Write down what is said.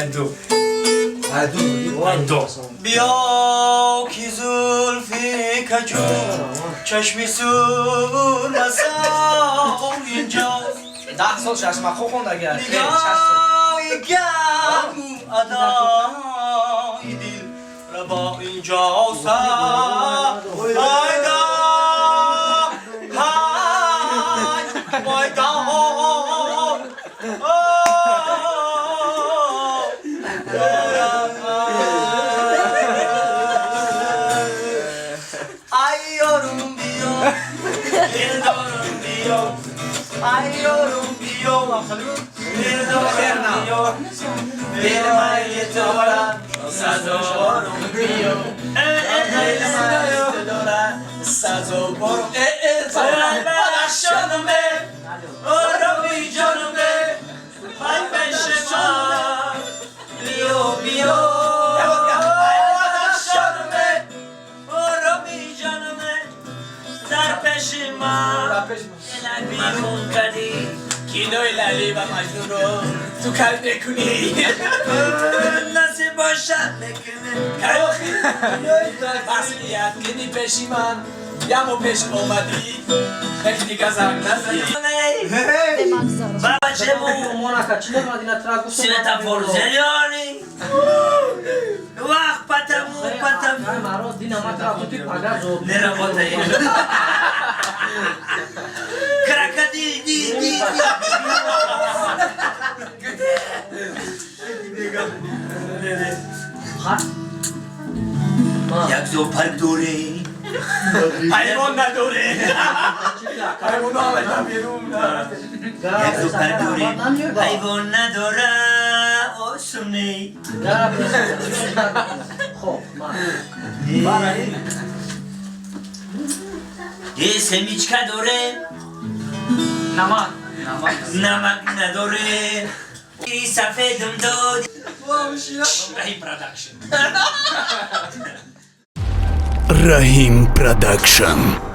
دو بیا کی زلفی کجور چشمی سور مسا اینجا 10 سال چشمه خو خوند اگر نگاهی گم ادای دل ربا اینجا سر وایدا های وایدا Ayyorum diyor, dildorum diyor. Ayyorum diyor, dildorum diyor. Benim aileti olan sazorum diyor. Benim aileti olan sazorum. Aşağıdım be, oramı canım be. Ay ben şema, diyor diyor. در پشما بیرون کردی کینوی لالی و مجنون رو تو کل بکنی نصیب باشد نکنه بس بیاد کنی پیشی من یمو پیش اومدی نکنی گذر نزدی بابا چه بو سینتا فرزیانی وقت پتمو نرا باتایی کرکدی دی یک زو پرک دوره حیوان نداره حیوان آمدن بیرون یک زو پرک دوره حیوان نداره آسونه یه سمیچکا داره نمک نداره ای سفیدم داد رحیم پرودکشن Rahim Production.